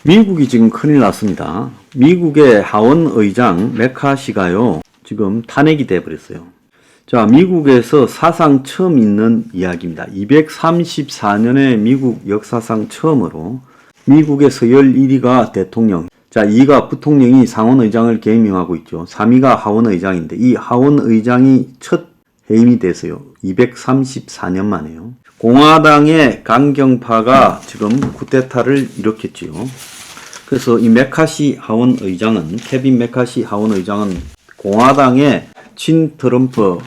미국이 지금 큰일 났습니다. 미국의 하원 의장 메카시가요, 지금 탄핵이 돼버렸어요. 자, 미국에서 사상 처음 있는 이야기입니다. 234년에 미국 역사상 처음으로 미국에서 11위가 대통령, 자, 2가 부통령이 상원의장을 개임하고 있죠. 3위가 하원의장인데 이 하원의장이 첫 해임이 됐어요. 234년 만에요. 공화당의 강경파가 지금 쿠데타를 일으켰지요. 그래서 이 메카시 하원의장은, 케빈 메카시 하원의장은 공화당의 친트럼프,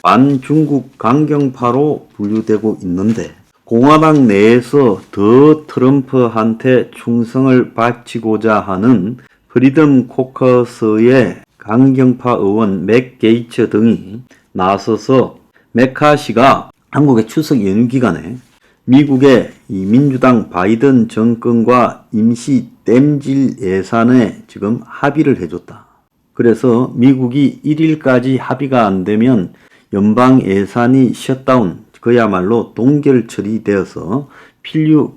반중국 강경파로 분류되고 있는데, 공화당 내에서 더 트럼프한테 충성을 바치고자 하는 프리덤 코커스의 강경파 의원 맥 게이츠 등이 나서서 메카시가 한국의 추석 연휴 기간에 미국의 이 민주당 바이든 정권과 임시 땜질 예산에 지금 합의를 해줬다. 그래서 미국이 1일까지 합의가 안 되면 연방 예산이 셧다운, 그야말로 동결 처리되어서 필요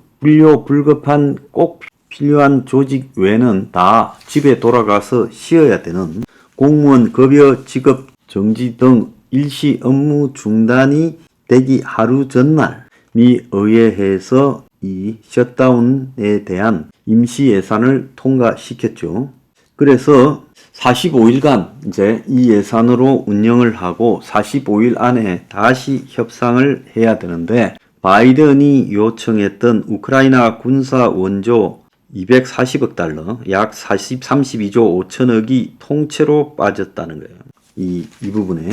불급한 꼭 필요한 조직 외에는 다 집에 돌아가서 쉬어야 되는 공무원 급여 지급 정지 등 일시 업무 중단이 되기 하루 전날 미 의회에서 이 셧다운에 대한 임시 예산을 통과시켰죠. 그래서 45일간 이제 이 예산으로 운영을 하고 45일 안에 다시 협상을 해야 되는데, 바이든이 요청했던 우크라이나 군사 원조 240억 달러, 약 32조 5천억이 통째로 빠졌다는 거예요. 이 부분에.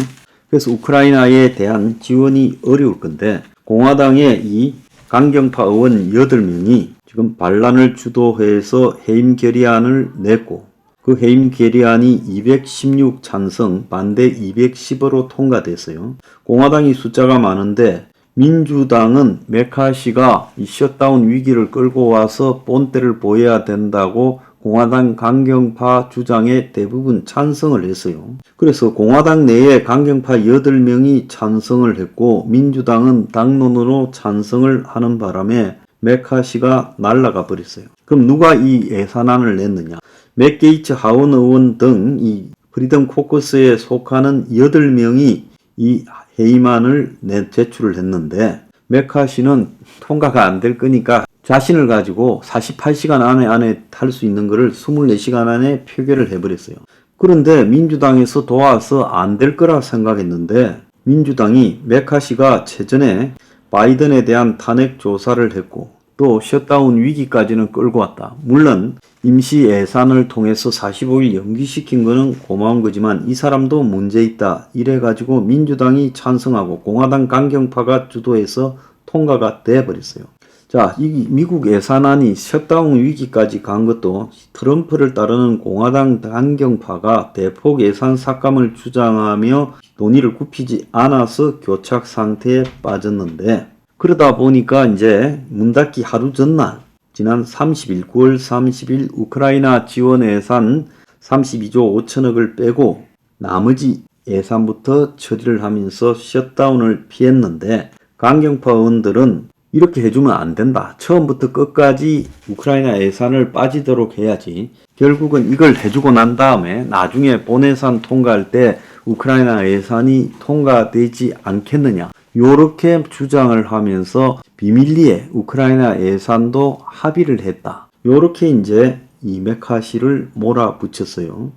그래서 우크라이나에 대한 지원이 어려울 건데, 공화당의 이 강경파 의원 8명이 지금 반란을 주도해서 해임 결의안을 냈고, 그 해임 결의안이 216 찬성, 반대 210으로 통과됐어요. 공화당이 숫자가 많은데 민주당은 메카시가 이 셧다운 위기를 끌고 와서 본때를 보여야 된다고 공화당 강경파 주장에 대부분 찬성을 했어요. 그래서 공화당 내에 강경파 8명이 찬성을 했고 민주당은 당론으로 찬성을 하는 바람에 메카시가 날아가 버렸어요. 그럼 누가 이 예산안을 냈느냐? 맥 게이츠 하원 의원 등 이 프리덤 코커스에 속하는 8명이 이 해임안을 제출을 했는데, 메카시는 통과가 안 될 거니까 자신을 가지고 48시간 안에 할 수 있는 거를 24시간 안에 표결을 해버렸어요. 그런데 민주당에서 도와서 안 될 거라 생각했는데, 민주당이 메카시가 최전에 바이든에 대한 탄핵 조사를 했고 또 셧다운 위기까지는 끌고 왔다. 물론 임시 예산을 통해서 45일 연기시킨 거는 고마운 거지만 이 사람도 문제 있다. 이래가지고 민주당이 찬성하고 공화당 강경파가 주도해서 통과가 돼버렸어요. 자, 이 미국 예산안이 셧다운 위기까지 간 것도 트럼프를 따르는 공화당 강경파가 대폭 예산 삭감을 주장하며 논의를 굽히지 않아서 교착 상태에 빠졌는데, 그러다 보니까 이제 문 닫기 하루 전날 지난 30일, 9월 30일 우크라이나 지원 예산 32조 5천억을 빼고 나머지 예산부터 처리를 하면서 셧다운을 피했는데, 강경파 의원들은 이렇게 해주면 안 된다. 처음부터 끝까지 우크라이나 예산을 빠지도록 해야지. 결국은 이걸 해주고 난 다음에 나중에 본예산 통과할 때 우크라이나 예산이 통과되지 않겠느냐. 요렇게 주장을 하면서 비밀리에 우크라이나 예산도 합의를 했다. 요렇게 이제 이 메카시를 몰아붙였어요.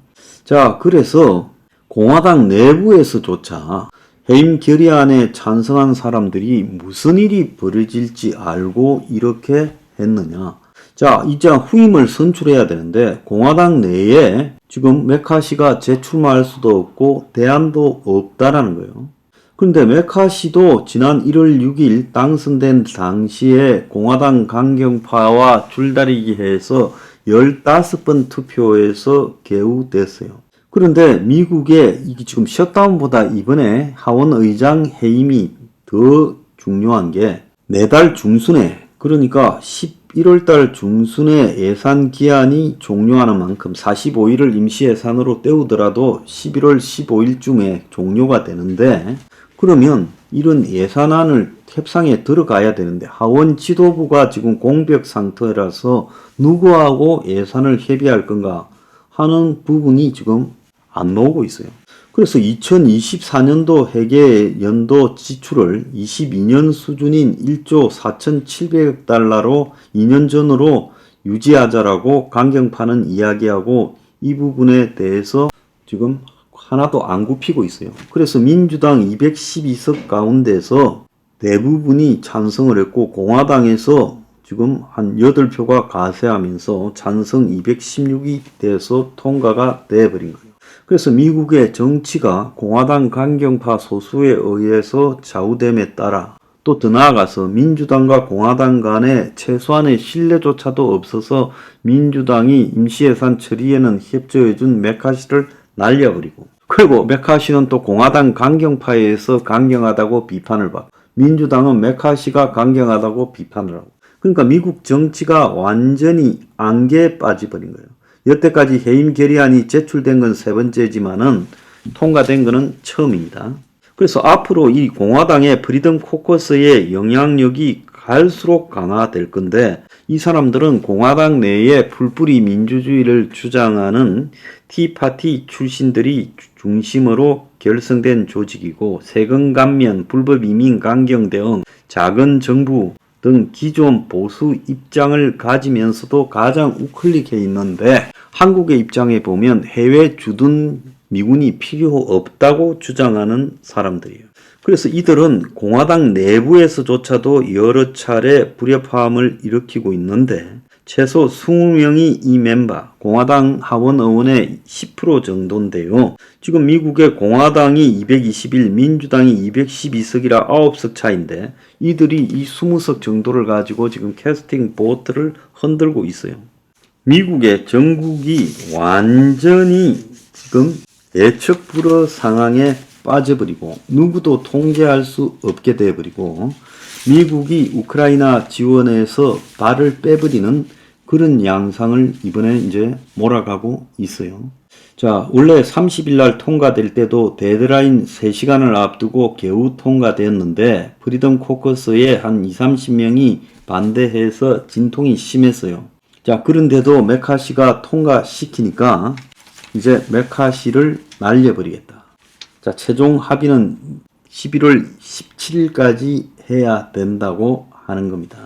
자, 그래서 공화당 내부에서조차 해임 결의안에 찬성한 사람들이 무슨 일이 벌어질지 알고 이렇게 했느냐. 자, 이제 후임을 선출해야 되는데 공화당 내에 지금 메카시가 재출마할 수도 없고 대안도 없다라는 거예요. 그런데 메카시도 지난 1월 6일 당선된 당시에 공화당 강경파와 줄다리기 해서 15번 투표에서 개우됐어요. 그런데 미국의 이게 지금 셧다운보다 이번에 하원의장 해임이 더 중요한 게 내달 중순에, 그러니까 11월달 중순에 예산 기한이 종료하는 만큼 45일을 임시 예산으로 때우더라도 11월 15일쯤에 종료가 되는데, 그러면 이런 예산안을 협상에 들어가야 되는데 하원 지도부가 지금 공백 상태라서 누구하고 예산을 협의할 건가 하는 부분이 지금 안 나오고 있어요. 그래서 2024년도 회계 연도 지출을 22년 수준인 1조 4,700억 달러로 2년 전으로 유지하자라고 강경파는 이야기하고 이 부분에 대해서 지금 하나도 안 굽히고 있어요. 그래서 민주당 212석 가운데서 대부분이 찬성을 했고 공화당에서 지금 한 8표가 가세하면서 찬성 216이 돼서 통과가 돼버린 거예요. 그래서 미국의 정치가 공화당 강경파 소수에 의해서 좌우됨에 따라 또 더 나아가서 민주당과 공화당 간에 최소한의 신뢰조차도 없어서 민주당이 임시예산 처리에는 협조해준 메카시를 날려버리고 그리고 메카시는 또 공화당 강경파에 의해서 강경하다고 비판을 받고 민주당은 메카시가 강경하다고 비판을 하고 그러니까 미국 정치가 완전히 안개에 빠져버린 거예요. 여태까지 해임 결의안이 제출된 건 세 번째지만은 통과된 거는 처음입니다. 그래서 앞으로 이 공화당의 프리덤 코커스의 영향력이 갈수록 강화될 건데 이 사람들은 공화당 내에 풀뿌리 민주주의를 주장하는 티파티 출신들이 중심으로 결성된 조직이고 세금 감면, 불법 이민 강경 대응, 작은 정부 등 기존 보수 입장을 가지면서도 가장 우클릭해 있는데 한국의 입장에 보면 해외 주둔 미군이 필요 없다고 주장하는 사람들이에요. 그래서 이들은 공화당 내부에서조차도 여러 차례 불협화음을 일으키고 있는데 최소 20명이 이 멤버, 공화당 하원 의원의 10% 정도인데요. 지금 미국의 공화당이 221, 민주당이 212석이라 9석 차인데 이들이 이 20석 정도를 가지고 지금 캐스팅 보트를 흔들고 있어요. 미국의 정국이 완전히 지금 예측 불허 상황에 빠져버리고 누구도 통제할 수 없게 되어버리고 미국이 우크라이나 지원에서 발을 빼버리는 그런 양상을 이번에 이제 몰아가고 있어요. 자, 원래 30일 날 통과될 때도 데드라인 3시간을 앞두고 겨우 통과되었는데 프리덤 코커스의 한 20-30명이 반대해서 진통이 심했어요. 자, 그런데도 메카시가 통과시키니까 이제 메카시를 날려버리겠다. 자, 최종 합의는 11월 17일까지 해야 된다고 하는 겁니다.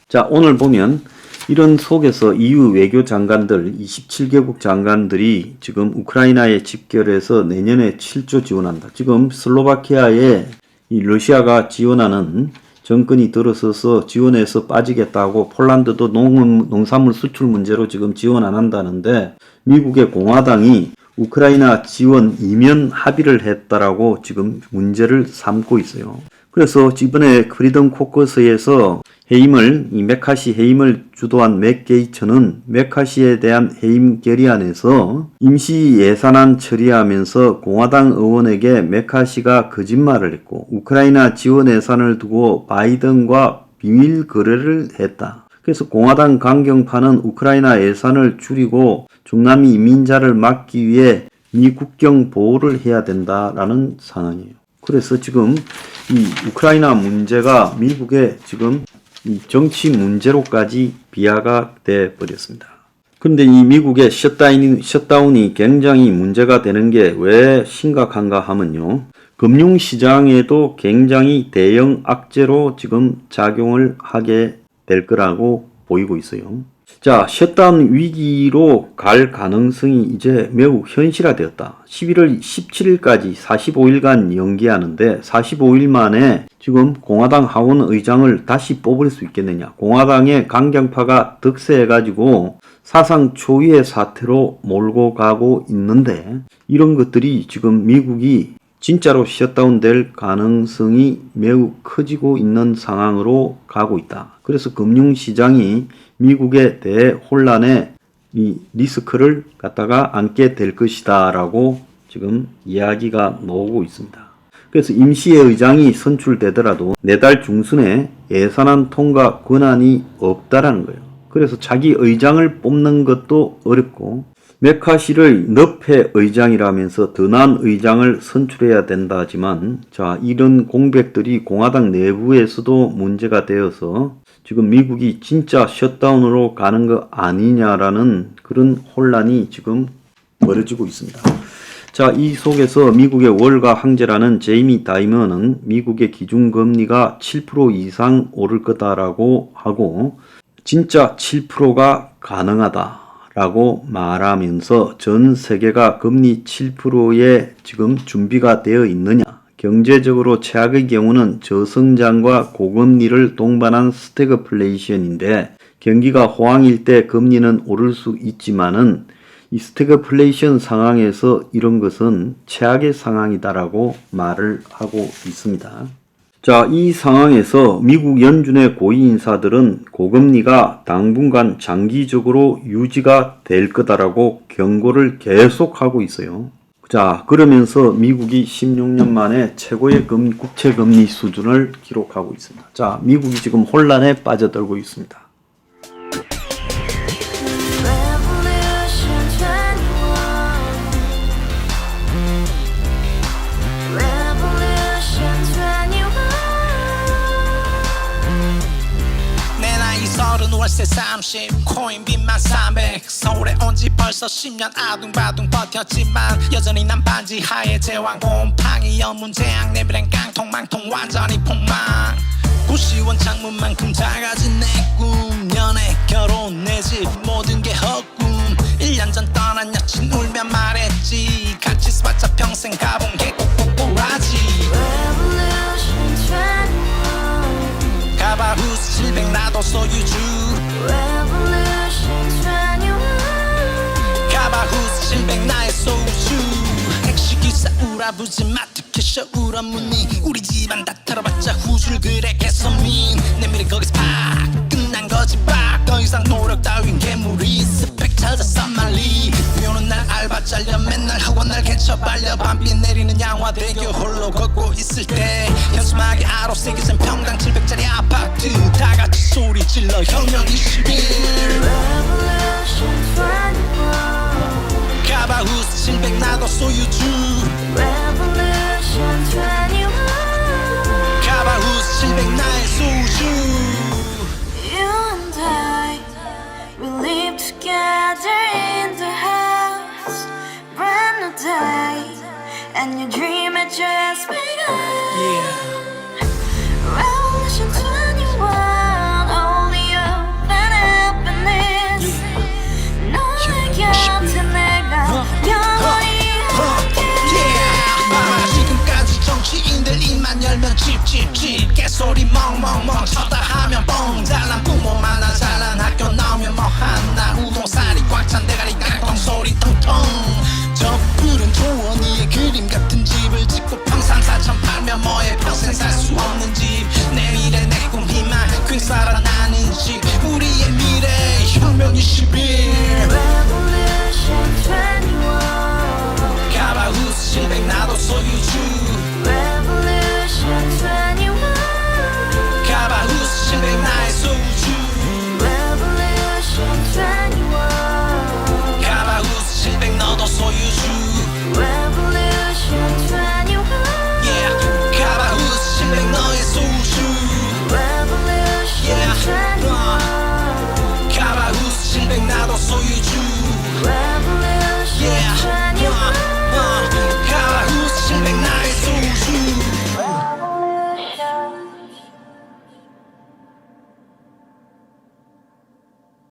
자, 오늘 보면 이런 속에서 EU 외교 장관들 27개국 장관들이 지금 우크라이나에 집결해서 내년에 7조 지원한다. 지금 슬로바키아에 이 러시아가 지원하는 정권이 들어서서 지원해서 빠지겠다고 폴란드도 농산물 수출 문제로 지금 지원 안 한다는데 미국의 공화당이 우크라이나 지원 이면 합의를 했다라고 지금 문제를 삼고 있어요. 그래서 이번에 프리덤 코커스에서 해임을, 이 메카시 해임을 주도한 맥 게이츠는 메카시에 대한 해임 결의안에서 임시 예산안 처리하면서 공화당 의원에게 메카시가 거짓말을 했고 우크라이나 지원 예산을 두고 바이든과 비밀 거래를 했다. 그래서 공화당 강경파는 우크라이나 예산을 줄이고 중남미 이민자를 막기 위해 미 국경 보호를 해야 된다라는 상황이에요. 그래서 지금 이 우크라이나 문제가 미국의 지금 이 정치 문제로까지 비하가 돼 버렸습니다. 그런데 이 미국의 셧다운이 굉장히 문제가 되는 게 왜 심각한가 하면요. 금융시장에도 굉장히 대형 악재로 지금 작용을 하게 될 거라고 보이고 있어요. 자, 셧다운 위기로 갈 가능성이 이제 매우 현실화되었다. 11월 17일까지 45일간 연기하는데 45일 만에 지금 공화당 하원 의장을 다시 뽑을 수 있겠느냐. 공화당의 강경파가 득세해가지고 사상 초유의 사태로 몰고 가고 있는데 이런 것들이 지금 미국이 진짜로 셧다운 될 가능성이 매우 커지고 있는 상황으로 가고 있다. 그래서 금융시장이 미국의 대혼란에 이 리스크를 갖다가 안게 될 것이다 라고 지금 이야기가 나오고 있습니다. 그래서 임시의장이 선출되더라도 내달 중순에 예산안 통과 권한이 없다라는 거예요. 그래서 자기 의장을 뽑는 것도 어렵고 메카시를 넙해 의장이라면서 더 나은 의장을 선출해야 된다 하지만, 자, 이런 공백들이 공화당 내부에서도 문제가 되어서 지금 미국이 진짜 셧다운으로 가는 거 아니냐라는 그런 혼란이 지금 벌어지고 있습니다. 자, 이 속에서 미국의 월가 황제라는 제이미 다이먼은 미국의 기준금리가 7% 이상 오를 거다라고 하고, 진짜 7%가 가능하다라고 말하면서 전 세계가 금리 7%에 지금 준비가 되어 있느냐, 경제적으로 최악의 경우는 저성장과 고금리를 동반한 스태그플레이션인데, 경기가 호황일 때 금리는 오를 수 있지만은 이 스태그플레이션 상황에서 이런 것은 최악의 상황이다라고 말을 하고 있습니다. 자, 이 상황에서 미국 연준의 고위 인사들은 고금리가 당분간 장기적으로 유지가 될 거다라고 경고를 계속하고 있어요. 자, 그러면서 미국이 16년 만에 최고의 국채금리 수준을 기록하고 있습니다. 자, 미국이 지금 혼란에 빠져들고 있습니다. 월세 30 코인빚만 300 서울에 온지 벌써 10년 아둥바둥 버텼지만 여전히 난 반지 하에 제왕 곰팡이 연문제약 내비랑 깡통망통 완전히 폭망 90원 창문만큼 작아진 내 꿈 연애 결혼 내 집 모든 게 헛꿈 1년 전 떠난 여친 울며 말했지 같이 써봤자 평생 가본 게 꼭꼭꼭라지 가바후스 700 나도 소유주 가바후스 700 나의 소주 택시기사 우라부지 마트캐셔 울어무니 우리 집안 다 털어봤자 후줄 그래 개선민 내 미래 거기서 팍 끝난 거지 팍더 이상 노력 따윈 괴물이 스펙 찾아 싼말리 비오는 날 알바 잘려 맨날 학원 날 개쳐 발려 밤비 내리는 양화대교 홀로 걷고 있을 때 현수막에 아로 새겨진 평당 700짜리 아파트 다같이 소리 질러 혁명 21 가바후스 700 나도 소유주 가바후스 700 나의 소주 You and I, we live together in the house, brand new day, and your dream had just begun. Revolution 21, only hope and happiness. 너의 곁에 내가 영원히 지금까지 정치인들 입만 열면 찝찝찝 개소리 멍멍멍 쳤다 하면 뻥 잘난 부모 만나 잘난 학교 나오면 뭐 하나 우동살이 꽉 찬 대가리